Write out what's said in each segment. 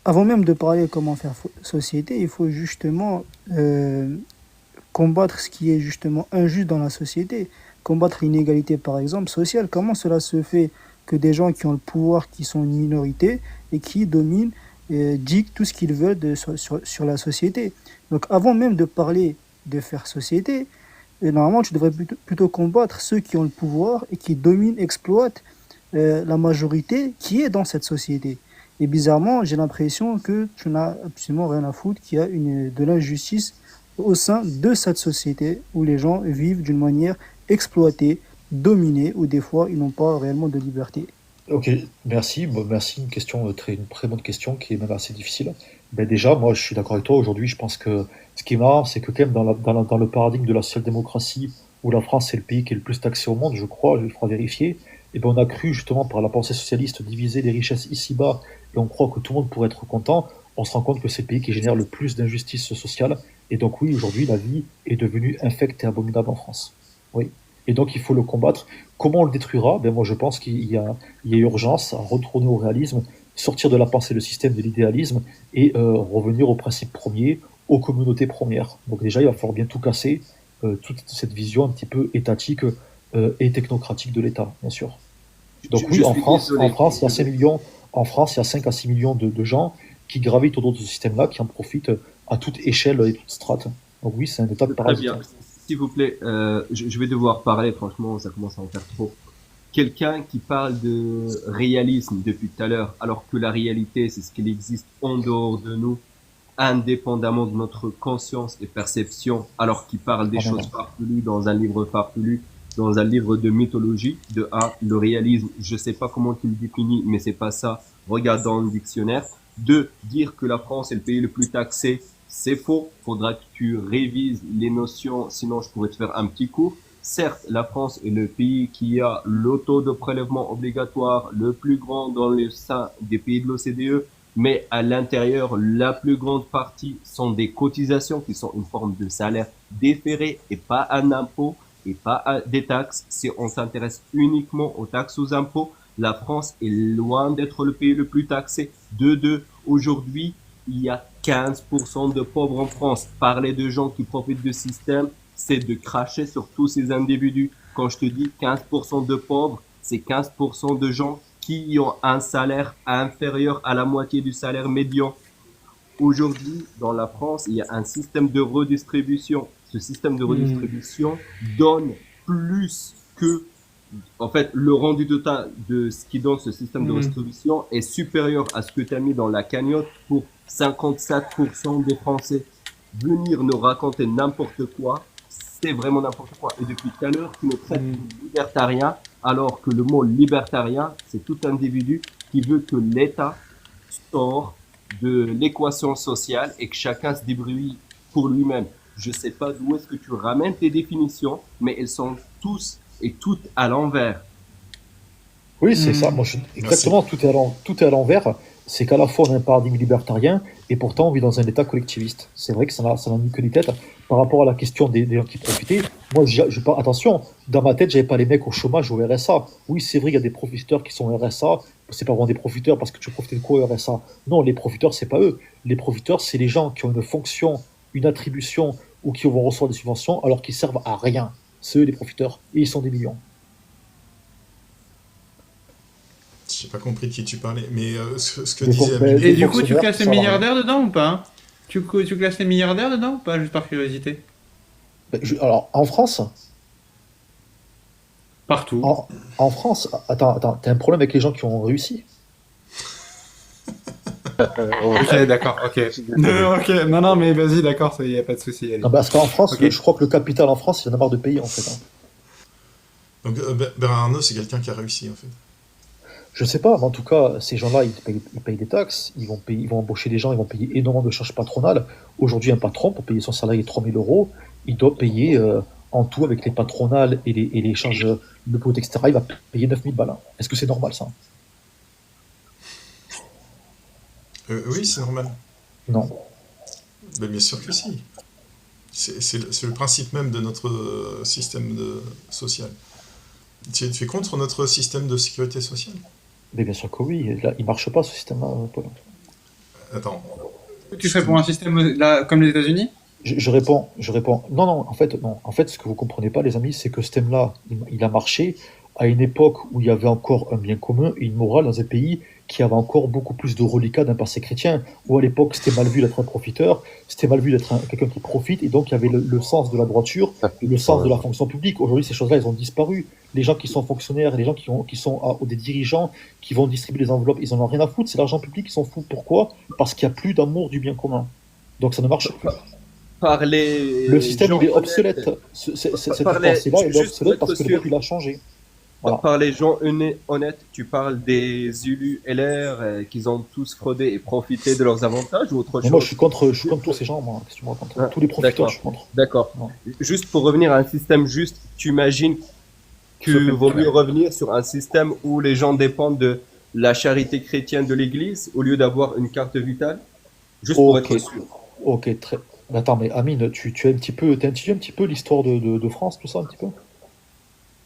avant même de parler comment faire société, il faut justement combattre ce qui est justement injuste dans la société, combattre l'inégalité par exemple sociale. Comment cela se fait que des gens qui ont le pouvoir, qui sont une minorité et qui dominent, dictent tout ce qu'ils veulent sur la société. Donc avant même de parler de faire société, normalement tu devrais plutôt combattre ceux qui ont le pouvoir et qui dominent, exploitent la majorité qui est dans cette société. Et bizarrement, j'ai l'impression que tu n'as absolument rien à foutre, qu'il y a de l'injustice au sein de cette société où les gens vivent d'une manière exploitée, dominée, où des fois ils n'ont pas réellement de liberté. Ok, merci. Bon, merci. Une très bonne question qui est même assez difficile. Ben déjà, moi, je suis d'accord avec toi. Aujourd'hui, je pense que ce qui est marrant, c'est que quand même dans le paradigme de la social-démocratie, où la France est le pays qui est le plus taxé au monde, je crois, il faudra vérifier, et ben on a cru justement par la pensée socialiste diviser les richesses ici-bas, et on croit que tout le monde pourrait être content. On se rend compte que c'est le pays qui génère le plus d'injustice sociale. Et donc oui, aujourd'hui, la vie est devenue infecte et abominable en France. Oui. Et donc il faut le combattre. Comment on le détruira? Ben moi, je pense qu'il y a urgence à retourner au réalisme, sortir de la pensée, le système de l'idéalisme et revenir aux principes premiers, aux communautés premières. Donc déjà, il va falloir bien tout casser, toute cette vision un petit peu étatique et technocratique de l'État, bien sûr. Donc Je oui, suis En désolé. France, il y a 5 millions, en France, il y a 5 à 6 millions de gens qui gravitent autour de ce système-là, qui en profitent à toute échelle et toute strate. Donc oui, c'est un État Très bien. parasitaire. S'il vous plaît, je vais devoir parler, franchement, ça commence à en faire trop. Quelqu'un qui parle de réalisme depuis tout à l'heure, alors que la réalité, c'est ce qu'il existe en dehors de nous, indépendamment de notre conscience et perception, alors qu'il parle des Ah non, choses non. farfelues dans un livre farfelu, dans un livre de mythologie. De un, le réalisme, je sais pas comment tu le définis, mais c'est pas ça. Regarde dans le dictionnaire. Deux, dire que la France est le pays le plus taxé, c'est faux. Faudra que tu révises les notions, sinon je pourrais te faire un petit cours. Certes, la France est le pays qui a le taux de prélèvement obligatoire le plus grand dans le sein des pays de l'OCDE, mais à l'intérieur, la plus grande partie sont des cotisations qui sont une forme de salaire déféré et pas un impôt et pas des taxes. Si on s'intéresse uniquement aux taxes aux impôts, la France est loin d'être le pays le plus taxé. De deux, aujourd'hui, il y a 15% de pauvres en France. Parler de gens qui profitent du système, c'est de cracher sur tous ces individus. Quand je te dis 15% de pauvres, c'est 15% de gens qui ont un salaire inférieur à la moitié du salaire médian. Aujourd'hui, dans la France, il y a un système de redistribution. Ce système de Hmm. redistribution donne plus que, en fait, le rendu total de ce qui donne ce système de Hmm. redistribution est supérieur à ce que tu as mis dans la cagnotte pour 57% des Français. Venir nous raconter n'importe quoi, c'est vraiment n'importe quoi. Et depuis tout à l'heure, tu me traites Hmm. de libertarien, alors que le mot libertarien, c'est tout individu qui veut que l'État sort de l'équation sociale et que chacun se débrouille pour lui-même. Je sais pas d'où est-ce que tu ramènes tes définitions, mais elles sont tous et toutes à l'envers. Oui, c'est ça. Hmm. Exactement, Merci. tout est à l'envers. C'est qu'à la fois on a un paradigme libertarien et pourtant on vit dans un État collectiviste. C'est vrai que ça n'a ni queue ni tête. Par rapport à la question des gens qui profitaient, moi, attention, dans ma tête, j'avais pas les mecs au chômage au RSA. Oui, c'est vrai, il y a des profiteurs qui sont au RSA. C'est pas vraiment des profiteurs parce que tu profites de quoi au RSA? Non, les profiteurs, c'est pas eux. Les profiteurs, c'est les gens qui ont une fonction, une attribution ou qui vont recevoir des subventions alors qu'ils servent à rien. C'est eux les profiteurs et ils sont des millions. J'ai pas compris de qui tu parlais, mais ce que Des, disait ben, Et des Amine, du coup, tu fonctionnaires qui classes les servent à rien. milliardaires dedans ou pas? Tu classes les milliardaires dedans ou pas, juste par curiosité? Ben, alors, en France, Partout. en, en France, attends, t'as un problème avec les gens qui ont réussi? Ok, Ouais, d'accord, ok. je suis désolé. Ok, non, non, mais vas-y, d'accord, il n'y a pas de souci, Non, allez. parce qu'en France, Ok. je crois que le capital en France, il en a marre de payer, en fait, hein. donc Bernard Arnault, c'est quelqu'un qui a réussi en fait. Je sais pas, mais en tout cas, ces gens-là, ils payent des taxes, ils vont embaucher des gens, ils vont payer énormément de charges patronales. Aujourd'hui, un patron, pour payer son salarié 3 000 euros, il doit payer en tout, avec les patronales et les charges de brut, etc., il va payer 9 000 balles, hein. Est-ce que c'est normal, ça? Oui, c'est normal. Non. Ben, bien sûr que si. C'est le principe même de notre système social. Tu es contre notre système de sécurité sociale? Mais bien sûr que oui, là, il marche pas, ce système-là, Paul. Attends. Tu serais pour un système là, comme les États-Unis? Je réponds. Non, non, en fait, non. En fait, ce que vous comprenez pas, les amis, c'est que ce thème-là, il a marché à une époque où il y avait encore un bien commun et une morale dans un pays qui avait encore beaucoup plus de reliquats d'un passé chrétien, où à l'époque, c'était mal vu d'être un profiteur, c'était mal vu d'être quelqu'un qui profite, et donc il y avait le sens de la droiture, le sens de la fonction publique. Aujourd'hui, ces choses-là, elles ont disparu. Les gens qui sont fonctionnaires, les gens qui sont des dirigeants, qui vont distribuer les enveloppes, ils en ont rien à foutre, c'est l'argent public, ils s'en foutent. Pourquoi? Parce qu'il n'y a plus d'amour du bien commun. Donc ça ne marche plus. Par les Le système, gens il est honnêtes, obsolète. Cette par les, pensée-là, elle est juste pour obsolète être parce que le sûr, peuple, il a changé. Voilà. par les gens honnêtes, tu parles des élus LR qu'ils ont tous fraudé et profité de leurs avantages ou autre Mais moi, chose? je suis contre tous ces gens, moi. Qu'est-ce que tu me racontes? Ah, Tous les profiteurs, d'accord, je suis contre. d'accord. Non. Juste pour revenir à un système juste, tu imagines que vaut mieux revenir sur un système où les gens dépendent de la charité chrétienne de l'Église au lieu d'avoir une carte vitale? Juste pour Ok, être sûr. ok, très. Mais attends, mais Amine, tu as un petit peu, t'as étudié un petit peu l'histoire de France, tout ça, un petit peu?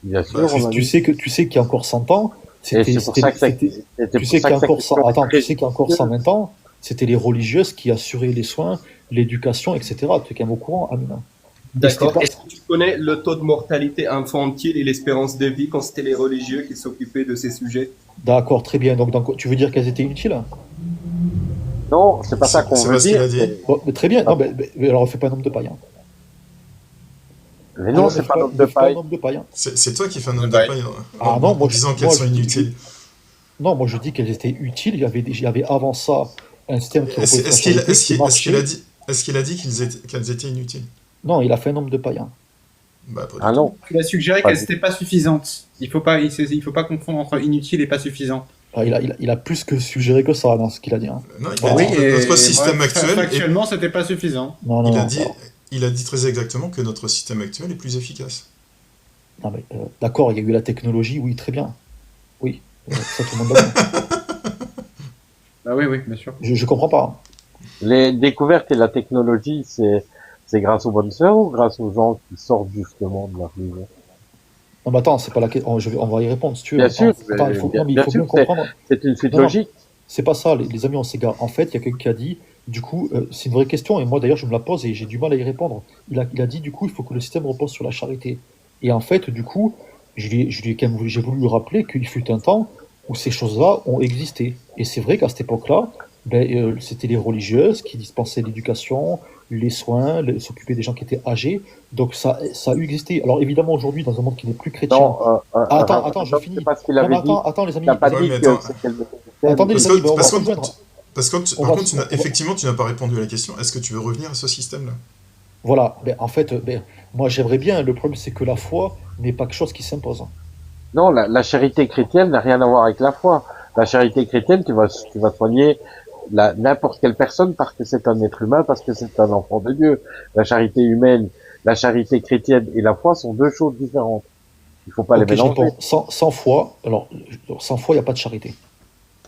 Bien Bah, sûr, on a Tu dit. sais tu sais qu'il y a encore 100 ans, Et c'est pour ça que ça, c'était, c'était tu pour sais ça qu'il y a que ça encore 100, question attends, tu très sais qu'il y a encore 120 ans, c'était les religieuses qui assuraient les soins, l'éducation, etc. Tu es quand même au courant, Amine. Et c'était D'accord. pas, Est-ce que tu connais le taux de mortalité infantile et l'espérance de vie quand c'était les religieux qui s'occupaient de ces sujets? d'accord, très bien. Donc, tu veux dire qu'elles étaient inutiles? Non, c'est pas ça qu'on C'est veut pas ce qu'il a dire. dit. Bon, mais très bien. Non, mais alors, fais pas un homme de paille. Hein. Mais non, Ne c'est fais pas pas, l'homme ne de fais pas un paille. homme de paille. Hein. C'est toi qui fais un homme de Bye. paille Ah en, non, en disant qu'elles sont inutiles. Non, moi je dis qu'elles étaient utiles. Il y avait avant ça un système qui reposait sur la charité, qui marchait. Est-ce qu'il a dit qu'elles étaient inutiles? Non, il a fait un homme de paille. Hein. Bah, pas du Ah tout. non. Tu as suggéré Pas qu'elles du- n'étaient pas suffisantes. Il faut pas confondre entre inutile et pas suffisant. Ah, il a plus que suggéré que ça dans ce qu'il a dit. Hein. Non, il a Voilà. dit que notre système actuel est Factuellement, c'était pas suffisant. Non, non, Il a non, dit, alors, il a dit très exactement que notre système actuel est plus efficace. non, mais d'accord, il y a eu la technologie, oui, très bien. Oui, ça tout le monde d'accord. Bah oui, bien sûr. Je comprends pas. Hein. Les découvertes et la technologie, c'est grâce aux bonnes sœurs ou grâce aux gens qui sortent justement de la religion? Non, mais attends, c'est pas la question. On va y répondre si tu veux. Bien Attends, sûr, attends, il faut, bien- non, mais il bien faut sûr, bien comprendre. c'est une suite Non, non. logique. C'est pas ça, les amis, on s'égare. En fait, il y a quelqu'un qui a dit, du coup, c'est une vraie question, et moi d'ailleurs je me la pose et j'ai du mal à y répondre. Il a dit, du coup, il faut que le système repose sur la charité. Et en fait, du coup, j'ai voulu lui rappeler qu'il fut un temps où ces choses-là ont existé. Et c'est vrai qu'à cette époque-là, c'était les religieuses qui dispensaient l'éducation, les soins, s'occuper des gens qui étaient âgés. Donc ça a eu existé. Alors évidemment, aujourd'hui, dans un monde qui n'est plus chrétien. Non, Attends, je finis. c'est pas ce qu'il Non, avait mais dit. attends, les amis. Il n'a pas Ouais, dit mais que attends. c'était le système. Attendez, les Parce amis, que, on va parce qu'on- rejoindre. On par va- contre, effectivement, tu n'as pas répondu à la question. Est-ce que tu veux revenir à ce système-là? Voilà, en fait, moi j'aimerais bien, le problème c'est que la foi n'est pas quelque chose qui s'impose. Non, la charité chrétienne n'a rien à voir avec la foi. La charité chrétienne, tu vas soigner n'importe quelle personne parce que c'est un être humain, parce que c'est un enfant de Dieu. La charité humaine, la charité chrétienne et la foi sont deux choses différentes. Il faut pas les Ok, je mélanger. réponds, sans foi, alors sans foi il n'y a pas de charité.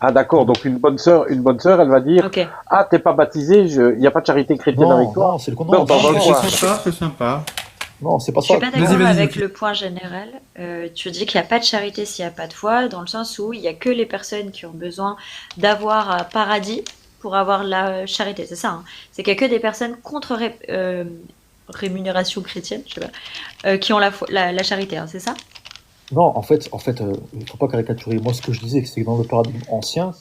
Ah d'accord, donc une bonne sœur, elle va dire Ok. ah t'es pas baptisé, il y a pas de charité chrétienne avec toi. Non, c'est le Non, contraire. dans le coin. C'est sympa. Non, c'est pas Je suis ça. pas Vas-y, d'accord vas-y, avec Sophie. le point général. Tu dis qu'il n'y a pas de charité s'il n'y a pas de foi, dans le sens où il n'y a que les personnes qui ont besoin d'avoir un paradis pour avoir la charité. C'est ça, hein. C'est qu'il n'y a que des personnes contre rémunération chrétienne, je sais pas, qui ont la charité, hein, c'est ça? Non, en fait, il faut pas caricaturer. Moi, ce que je disais, c'est que dans le paradigme ancien,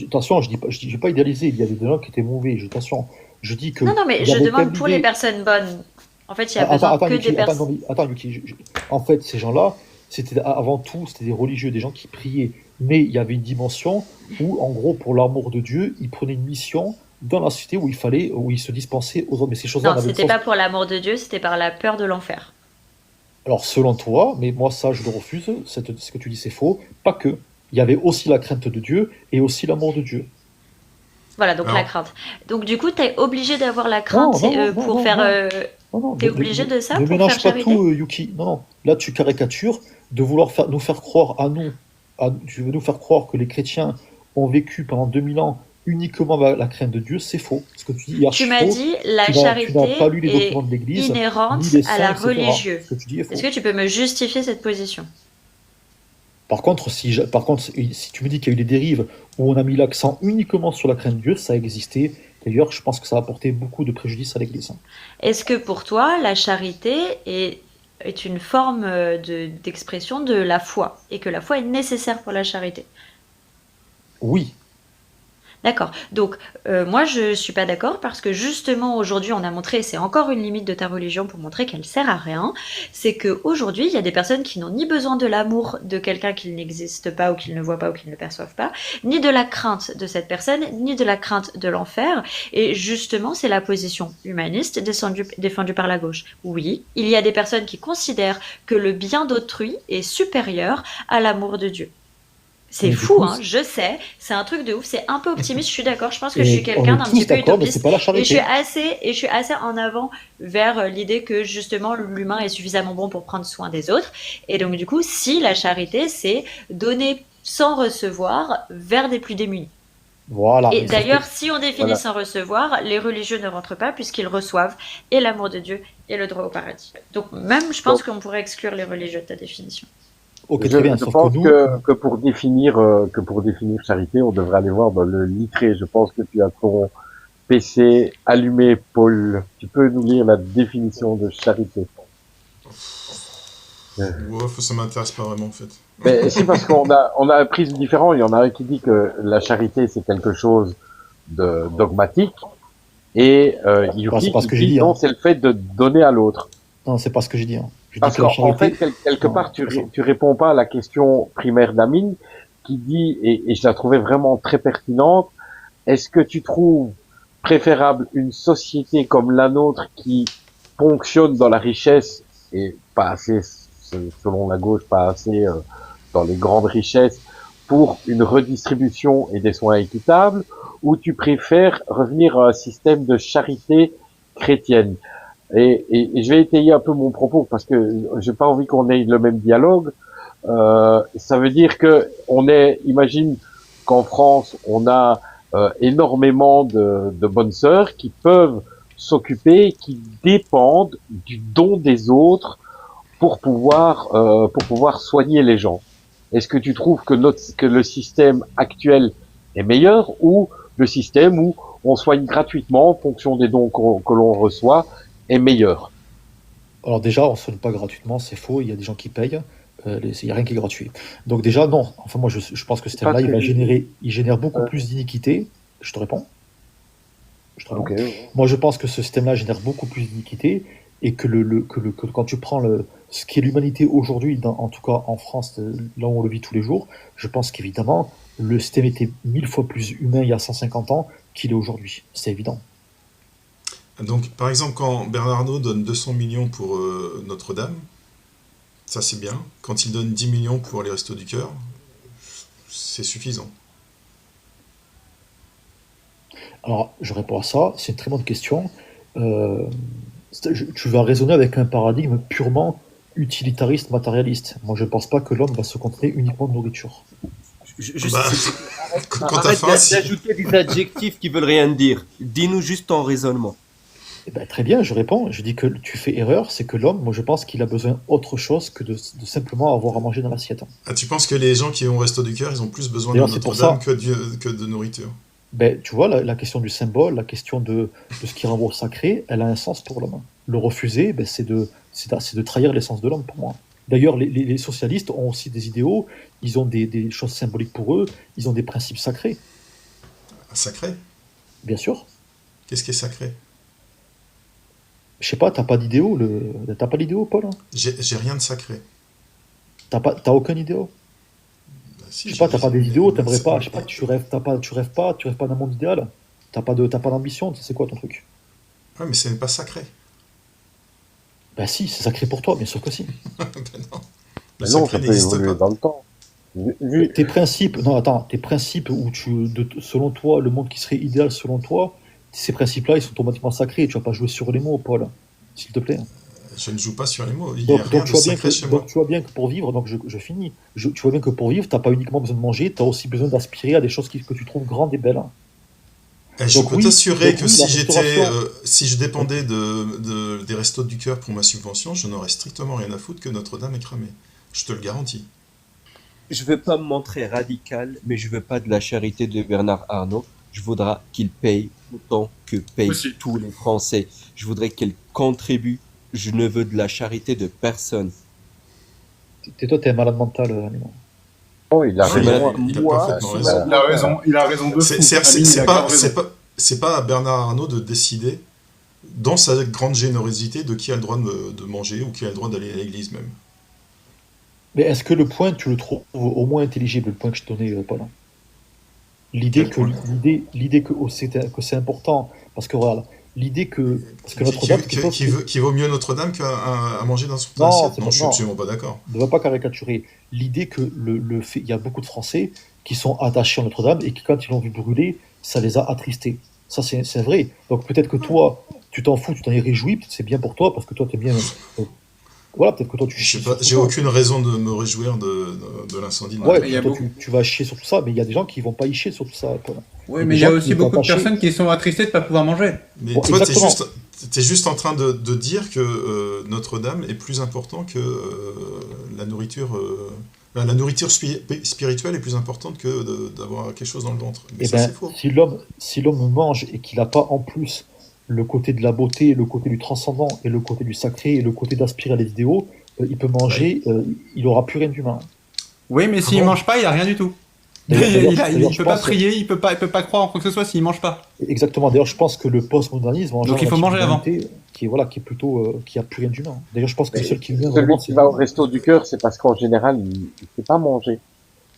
attention, je dis pas idéaliser, il y avait des gens qui étaient mauvais. Attention, je dis que Non, mais il y je avait demande comme pour les l'idée- personnes bonnes. En fait, il y a besoin que Yuki, des personnes. non, mais attends, Yuki, en fait, ces gens-là, c'était avant tout, c'était des religieux, des gens qui priaient. Mais il y avait une dimension où, en gros, pour l'amour de Dieu, ils prenaient une mission dans la société où ils se dispensaient aux hommes. Mais ces choses-là Non, n'avaient c'était le sens. pas pour l'amour de Dieu, c'était par la peur de l'enfer. Alors, selon toi, mais moi, ça, je le refuse. Ce que tu dis, c'est faux. Pas que. Il y avait aussi la crainte de Dieu et aussi l'amour de Dieu. Voilà, donc Alors- la crainte. Donc du coup, t'es obligé d'avoir la crainte pour faire. Non, T'es obligé de ça ne pour mélange faire pas charité? tout, Yuki. Non, non. Là, tu caricatures de vouloir nous faire croire tu veux nous faire croire que les chrétiens ont vécu pendant 2000 ans uniquement avec la crainte de Dieu. C'est faux. Ce que tu dis est archi Tu m'as faux. dit la Tu n'as charité pas lu les est documents de l'Église, inhérente ni les à saints, la etc. religieux. Ce que tu dis est faux. Est-ce que tu peux me justifier cette position? Par contre, si tu me dis qu'il y a eu des dérives où on a mis l'accent uniquement sur la crainte de Dieu, ça a existé. D'ailleurs, je pense que ça a apporté beaucoup de préjudice à l'Église, hein. Est-ce que pour toi, la charité est une forme d'expression de la foi et que la foi est nécessaire pour la charité? Oui, D'accord. Donc, moi, je suis pas d'accord parce que justement, aujourd'hui, on a montré, et c'est encore une limite de ta religion pour montrer qu'elle sert à rien, c'est qu'aujourd'hui, il y a des personnes qui n'ont ni besoin de l'amour de quelqu'un qu'ils n'existe pas ou qu'ils ne voient pas ou qu'ils ne perçoivent pas, ni de la crainte de cette personne, ni de la crainte de l'enfer. Et justement, c'est la position humaniste défendue par la gauche. Oui, il y a des personnes qui considèrent que le bien d'autrui est supérieur à l'amour de Dieu. C'est mais du fou, coup, hein, je sais, c'est un truc de ouf, c'est un peu optimiste, je suis d'accord, je pense que je suis et on quelqu'un est d'un tous petit peu d'accord, mais c'est utopiste pas la et charité. je suis assez en avant vers l'idée que justement l'humain est suffisamment bon pour prendre soin des autres. Et donc du coup, si la charité, c'est donner sans recevoir vers des plus démunis. Voilà, Et mais sauf que, d'ailleurs, si on définit Voilà. sans recevoir, les religieux ne rentrent pas puisqu'ils reçoivent et l'amour de Dieu et le droit au paradis. Donc même, je pense Donc, qu'on pourrait exclure les religieux de ta définition. ok, très bien, je sauf que pense nous, que pour définir charité, on devrait aller voir dans le littré. Je pense que tu as ton PC allumé, Paul. Tu peux nous lire la définition de charité? Ouais, ça m'intéresse pas vraiment en fait. Mais si, parce on a un prisme différent. Il y en a un qui dit que la charité, c'est quelque chose de dogmatique. Et c'est Yuki pas qui ce que j'ai dit dit, non, hein. c'est le fait de donner à l'autre. Non, c'est pas ce que j'ai dit, hein. Je dis Parce que la qu'en fait, charité, quelque non, part, c'est pas ça. tu réponds pas à la question primaire d'Amine qui dit, et je la trouvais vraiment très pertinente, est-ce que tu trouves préférable une société comme la nôtre qui fonctionne dans la richesse et pas assez, selon la gauche, pas assez dans les grandes richesses pour une redistribution et des soins équitables, ou tu préfères revenir à un système de charité chrétienne? Et je vais étayer un peu mon propos parce que j'ai pas envie qu'on ait le même dialogue. Ça veut dire que imagine qu'en France, on a énormément de bonnes sœurs qui peuvent s'occuper, qui dépendent du don des autres pour pouvoir soigner les gens. Est-ce que tu trouves que le système actuel est meilleur ou le système où on soigne gratuitement en fonction des dons que l'on reçoit est meilleur? Alors déjà, on ne soigne pas gratuitement, c'est faux, il y a des gens qui payent, il n'y a rien qui est gratuit. Donc déjà, non, enfin moi je pense que ce C'est pas thème-là, ce que je dis. il génère beaucoup Euh, plus d'iniquité. Je te réponds, je te réponds. ok. Moi je pense que ce système-là génère beaucoup plus d'iniquité et que quand tu prends ce qui est l'humanité aujourd'hui, en tout cas en France, là où on le vit tous les jours, je pense qu'évidemment, le système était 1000 fois plus humain il y a 150 ans qu'il est aujourd'hui, c'est évident. Donc, par exemple, quand Bernard Arnault donne 200 millions pour Notre-Dame, ça c'est bien. Quand il donne 10 millions pour les Restos du Cœur, c'est suffisant. Alors, je réponds à ça, c'est une très bonne question. Euh, Tu vas raisonner avec un paradigme purement utilitariste, matérialiste. Moi, je ne pense pas que l'homme va se contenter uniquement de nourriture. Juste, Bah, quand t'as arrête faim, si... d'ajouter des adjectifs qui veulent rien dire. Dis-nous juste ton raisonnement. Eh ben, très bien, je réponds. Je dis que tu fais erreur, c'est que l'homme, moi, je pense qu'il a besoin autre chose que de simplement avoir à manger dans l'assiette. Ah, tu penses que les gens qui vont au Resto du Cœur, ils ont plus besoin de D'ailleurs, c'est pour Notre-Dame ça, que de nourriture? ben, tu vois, la question du symbole, la question de ce qui renvoie au sacré, elle a un sens pour l'homme. Le refuser, ben, c'est de trahir l'essence de l'homme pour moi. D'ailleurs, les socialistes ont aussi des idéaux, ils ont des choses symboliques pour eux, ils ont des principes sacrés, Sacré? bien sûr. Qu'est-ce qui est sacré? Je sais pas, t'as pas d'idéaux, Paul, hein? J'ai rien de sacré. T'as aucun idéal? Bah, Je si, sais pas, t'as pas des idéaux, t'aimerais pas, mais- je sais pas, tu rêves pas d'un monde idéal. T'as pas d'ambition, c'est quoi ton truc? Ouais, mais ce n'est pas sacré. Bah si, c'est sacré pour toi, bien sûr que si. Ben non. Le Mais non, sacré ça peut n'existe évoluer pas. dans le temps. Vu- Tes principes, non, attends, tes principes selon toi, le monde qui serait idéal selon toi, ces principes-là, ils sont automatiquement sacrés. Tu vas pas jouer sur les mots, Paul, s'il te plaît. Je ne joue pas sur les mots. Il n'y a Donc, rien donc, de tu vois bien sacré chez moi. donc tu vois bien que pour vivre, donc je finis. Tu vois bien que pour vivre, t'as pas uniquement besoin de manger, t'as aussi besoin d'aspirer à des choses que tu trouves grandes et belles. Et je Donc peux oui, t'assurer donc que oui, la restauration. si je dépendais des Restos du Cœur pour ma subvention, je n'aurais strictement rien à foutre que Notre-Dame est cramée. Je te le garantis. Je veux pas me montrer radical, mais je veux pas de la charité de Bernard Arnault. Je voudrais qu'il paye autant que payent Aussi. tous les Français. Je voudrais qu'il contribue. Je ne veux de la charité de personne. Toi, t'es un malade mental, Amine. Oh, il a Non, raison. mais Il a moi, parfaitement je suis raison. malade. Il a raison de fou. C'est Amine, il a grave raison. c'est pas à Bernard Arnault de décider, dans sa grande générosité, de qui a le droit de manger ou qui a le droit d'aller à l'église même. Mais est-ce que le point, tu le trouves au moins intelligible, le point que je te donnais, Paul? Quel point? L'idée que c'est important, parce que regarde, l'idée que, parce que Notre-Dame, Qui vaut mieux Notre-Dame qu'à manger dans son Non, assiette? c'est Non, pas- je suis non. absolument pas d'accord. ne va pas caricaturer. L'idée que le fait, il y a beaucoup de Français qui sont attachés à Notre-Dame et qui, quand ils l'ont vu brûler, ça les a attristés. Ça, c'est vrai. Donc peut-être que toi, tu t'en fous, tu t'en es réjoui, peut-être c'est bien pour toi, parce que toi, t'es bien. Voilà, peut-être que toi, tu Je chies sais sur pas, tout j'ai ça. aucune raison de me réjouir de l'incendie de Ouais, Il y a toi, beaucoup. tu vas chier sur tout ça, mais il y a des gens qui vont pas y chier sur tout ça, Paul. Oui, Et mais des il y a gens aussi qui beaucoup de sont attachés. personnes qui sont attristées de ne pas pouvoir manger. Mais Bon, toi, exactement. t'es juste en train de dire que Notre-Dame est plus important que la nourriture. La nourriture spirituelle est plus importante que d'avoir quelque chose dans le ventre. Mais Eh ça, ben, c'est faux. si l'homme mange et qu'il n'a pas en plus le côté de la beauté, le côté du transcendant et le côté du sacré et le côté d'aspirer à les idéaux, il peut manger, il aura plus rien d'humain. Oui, mais s'il bon mange pas, il a rien du tout. D'ailleurs, Il je peut pas pense- prier, il peut pas croire en quoi que ce soit s'il mange pas. Exactement. D'ailleurs, je pense que le postmodernisme engendre Donc il faut la manger avant. modernité qui est plutôt qui a plus rien d'humain. D'ailleurs, je pense que le seul qui vient Celui vraiment, qui va au resto du cœur, c'est parce qu'en général, il sait pas manger.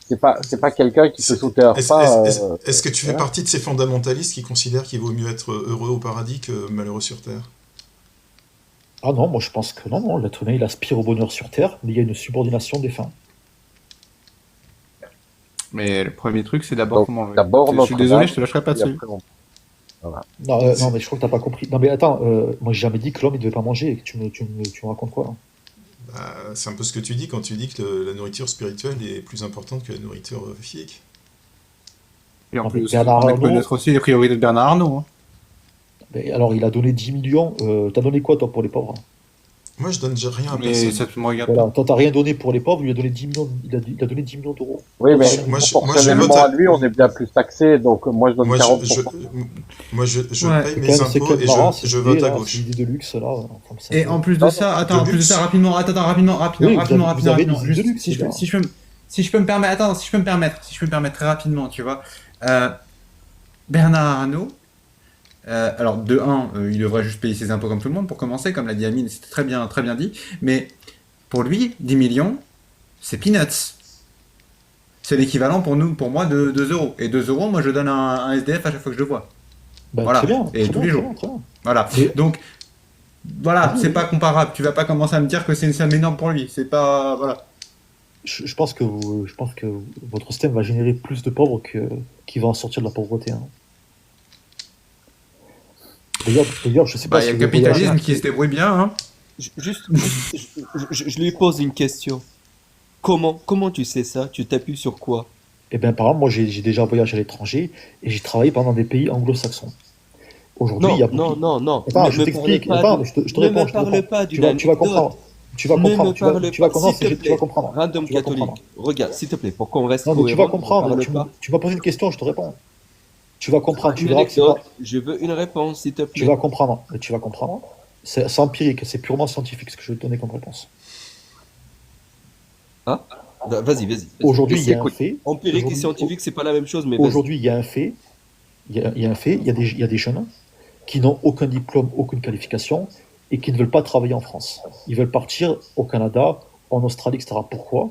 C'est pas quelqu'un qui se sauter un repas. Est-ce que tu fais voilà. partie de ces fondamentalistes qui considèrent qu'il vaut mieux être heureux au paradis que malheureux sur Terre? Ah non, moi je pense que non, l'être humain il aspire au bonheur sur Terre, mais il y a une subordination des fins. Mais le premier truc, c'est d'abord Donc, faut manger. d'abord, Je suis Notre-Dame, désolé, je te lâcherai pas et dessus. après, Non, mais je crois que t'as pas compris. Non, mais attends, moi j'ai jamais dit que l'homme il devait pas manger. Tu me racontes quoi, hein? Bah, c'est un peu ce que tu dis quand tu dis que la nourriture spirituelle est plus importante que la nourriture physique. Et en Non, mais plus, Bernard on Arnault- connaître aussi les priorités de Bernard Arnault. Hein. Mais alors, il a donné 10 millions. T'as donné quoi, toi, pour les pauvres? Moi, je donne rien à Mais personne. ça te me regarde Voilà, toi, t'as rien donné pour les pauvres, lui a donné 10 millions, il a donné 10 millions d'euros. Oui, mais Moi, je proportionnellement vote à lui, on est bien plus taxé, donc moi je donne Moi, 40%. je Ouais. paye C'est mes quand même impôts et marrant, je cette vote idée, à là, gauche. cette idée de luxe, là. Enfin, ça Et fait- en plus de ça, attends, en plus de ça, rapidement, Oui, vous avez rapidement, des idées de juste, luxe, si les gars. si je peux me permettre, attends, si je peux me permettre très rapidement, tu vois, Bernard Arnault, alors de un, il devrait juste payer ses impôts comme tout le monde pour commencer, comme l'a dit Amine, c'était très bien dit, mais pour lui, 10 millions, c'est peanuts. C'est l'équivalent pour moi de 2 euros. Et 2 euros, moi je donne un SDF à chaque fois que je le vois. Bah, Voilà. très bien, Et très tous bien, les très jours. bien, très bien. Voilà. Mais- Donc, voilà, Oui, c'est oui. pas comparable. Tu vas pas commencer à me dire que c'est une somme énorme pour lui. C'est pas. Voilà. Je pense que votre système va générer plus de pauvres qui va en sortir de la pauvreté, hein. D'ailleurs, je sais pas Bah, il y a si le vous voyez capitalisme qui se débrouille bien, hein. Je lui pose une question. Comment tu sais ça? Tu t'appuies sur quoi? Eh bien, par exemple, moi, j'ai déjà voyagé à l'étranger et j'ai travaillé pendant des pays anglo-saxons. Aujourd'hui, il y a beaucoup... non. Attends, Ne je me t'explique. parle pas Attends, de- je te ne réponds. me je te parle réponds. pas Tu d'une vas anecdote. comprendre. Tu vas Ne me comprendre. parle Tu vas pas, comprendre. s'il te Tu vas plaît. comprendre. Random Tu vas catholique. comprendre. Regarde, s'il te plaît, pour qu'on reste Non, mais tu vas cohérent, ne comprendre. parle Tu pas. m'as posé une question, je te réponds. Tu vas comprendre. Tu Une verras que c'est pas... anecdote. Je veux une réponse, s'il te Tu plaît. vas comprendre. Et tu vas comprendre. C'est empirique. C'est purement scientifique ce que je vais te donner comme réponse. Hein? Vas-y. Aujourd'hui, Je il y a un t'écoute. fait. Empirique et Aujourd'hui- scientifique, c'est pas la même chose, mais vas-y. Aujourd'hui, il y a un fait. Il y a un fait. Il y a des jeunes qui n'ont aucun diplôme, aucune qualification et qui ne veulent pas travailler en France. Ils veulent partir au Canada, en Australie, etc. Pourquoi?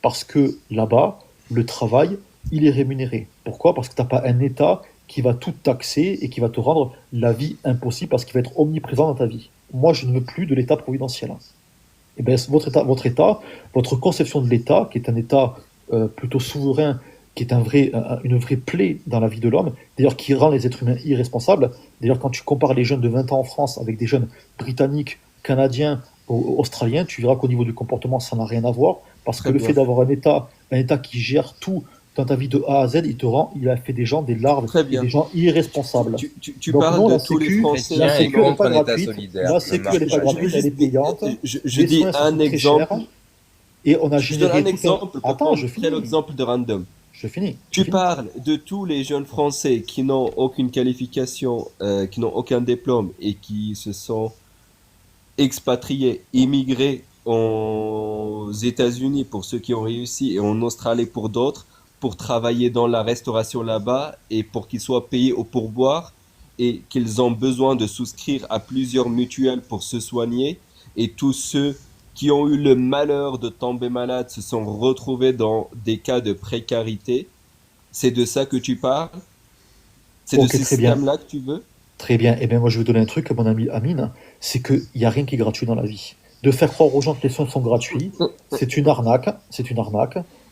Parce que là-bas, le travail, il est rémunéré. Pourquoi? Parce que tu n'as pas un État qui va tout taxer et qui va te rendre la vie impossible parce qu'il va être omniprésent dans ta vie. Moi, je ne veux plus de l'État providentiel. Eh bien, votre conception de l'État, qui est un État plutôt souverain, qui est une vraie plaie dans la vie de l'homme, d'ailleurs qui rend les êtres humains irresponsables. D'ailleurs, quand tu compares les jeunes de 20 ans en France avec des jeunes britanniques, canadiens, australiens, tu verras qu'au niveau du comportement, ça n'a rien à voir, parce Très que le bien. fait d'avoir un État qui gère tout dans ta vie de A à Z, il a fait des gens des larves, Très et bien. des gens irresponsables. Tu Donc parles non, de la tous les Sécu, Français. la Chrétien Sécu, est elle n'est contre pas un État gratuite. solidaire, La ça Sécu, marche elle n'est pas pas. gratuite, elle est payante. Je Les dis soins sont un très exemple. chers. Et on a Je donne généré un tout un... exemple pour Attends, prendre je quel finis. exemple de random. Je finis. Je Tu finis. parles de tous les jeunes Français qui n'ont aucune qualification, qui n'ont aucun diplôme et qui se sont expatriés, immigrés aux États-Unis pour ceux qui ont réussi et en Australie pour d'autres, pour travailler dans la restauration là-bas et pour qu'ils soient payés au pourboire et qu'ils ont besoin de souscrire à plusieurs mutuelles pour se soigner. Et tous ceux qui ont eu le malheur de tomber malade se sont retrouvés dans des cas de précarité. C'est de ça que tu parles? C'est de Ok, ce très bien. système-là que tu veux? Très bien. Eh bien, moi, je vais donner un truc à mon ami Amine, c'est qu'il n'y a rien qui est gratuit dans la vie. De faire croire aux gens que les soins sont gratuits, c'est une arnaque,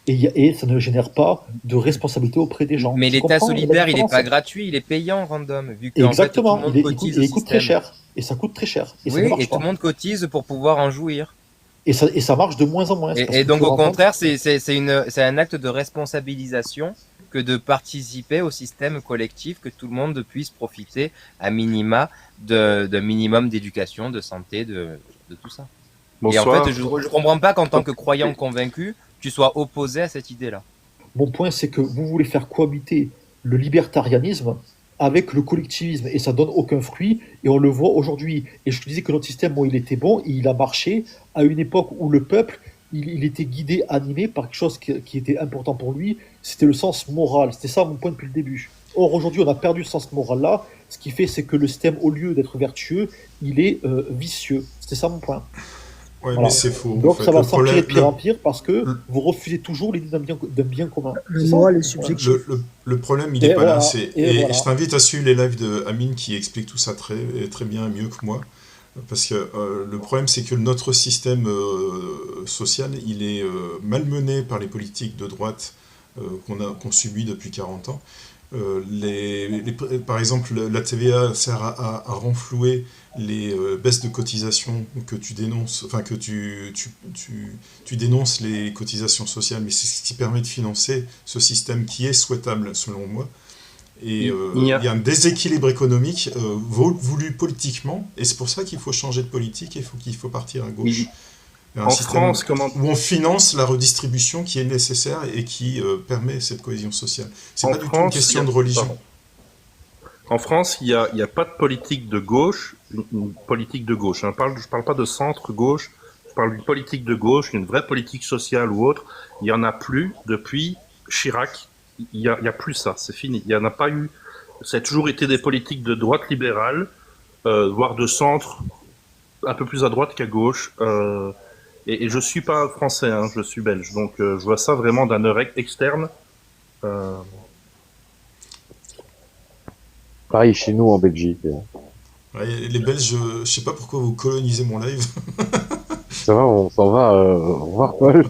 et ça ne génère pas de responsabilité auprès des gens. Mais Tu l'État comprends la solidaire, il n'est différence? pas gratuit, il est payant, random, vu qu'en fait, tout le Exactement. monde Il cotise coûte, au il coûte très système. cher. Et ça coûte très cher. Et ça ne Oui, marche et tout pas. le monde cotise pour pouvoir en jouir. Et ça marche de moins en moins. Parce Et que donc, tu au rencontres- contraire, c'est un acte de responsabilisation que de participer au système collectif, que tout le monde puisse profiter à minima d'un minimum d'éducation, de santé, de tout ça. Et en Bonsoir. fait, je comprends pas qu'en tant que croyant convaincu, tu sois opposé à cette idée-là. Mon point, c'est que vous voulez faire cohabiter le libertarianisme avec le collectivisme, et ça donne aucun fruit, et on le voit aujourd'hui. Et je te disais que notre système, bon, il était bon, et il a marché à une époque où le peuple, il était guidé, animé par quelque chose qui était important pour lui, c'était le sens moral. C'était ça mon point depuis le début. Or, aujourd'hui, on a perdu ce sens moral-là, ce qui fait, c'est que le système, au lieu d'être vertueux, il est vicieux. C'était ça mon point. Ouais, Voilà. mais c'est faux. Donc en fait. ça va Le s'empirer de problème, pire en pire parce que le- vous refusez toujours l'idée d'un bien commun. Le C'est ça moral est Ouais. subjectif. le problème, il Et n'est pas là. voilà, et Et voilà. je t'invite à suivre les lives de Amine qui explique tout ça très, très bien, mieux que moi. Parce que le problème, c'est que notre système social, il est malmené par les politiques de droite qu'on subit depuis 40 ans. Par exemple, la TVA sert à renflouer les baisses de cotisations que tu dénonces, enfin que tu dénonces les cotisations sociales, mais c'est ce qui permet de financer ce système qui est souhaitable selon moi. Et il y a un déséquilibre économique voulu politiquement, et c'est pour ça qu'il faut changer de politique et qu'il faut partir à gauche. Un En système France, comment... où on finance la redistribution qui est nécessaire et qui permet cette cohésion sociale. C'est En pas du tout une France, question il y a- de religion. pardon. En France, il y a pas de politique de gauche, une politique de gauche. Je parle pas de centre-gauche, je parle d'une politique de gauche, une vraie politique sociale ou autre. Il y en a plus depuis Chirac. Il y a plus ça, c'est fini. Il y en a pas eu. Ça a toujours été des politiques de droite libérale, voire de centre, un peu plus à droite qu'à gauche. Et je suis pas français, hein, je suis belge. Donc je vois ça vraiment d'un œil externe. Euh, Pareil chez nous en Belgique. Ouais, les Belges, je sais pas pourquoi vous colonisez mon live. Ça va, on s'en va. Au revoir, Paul.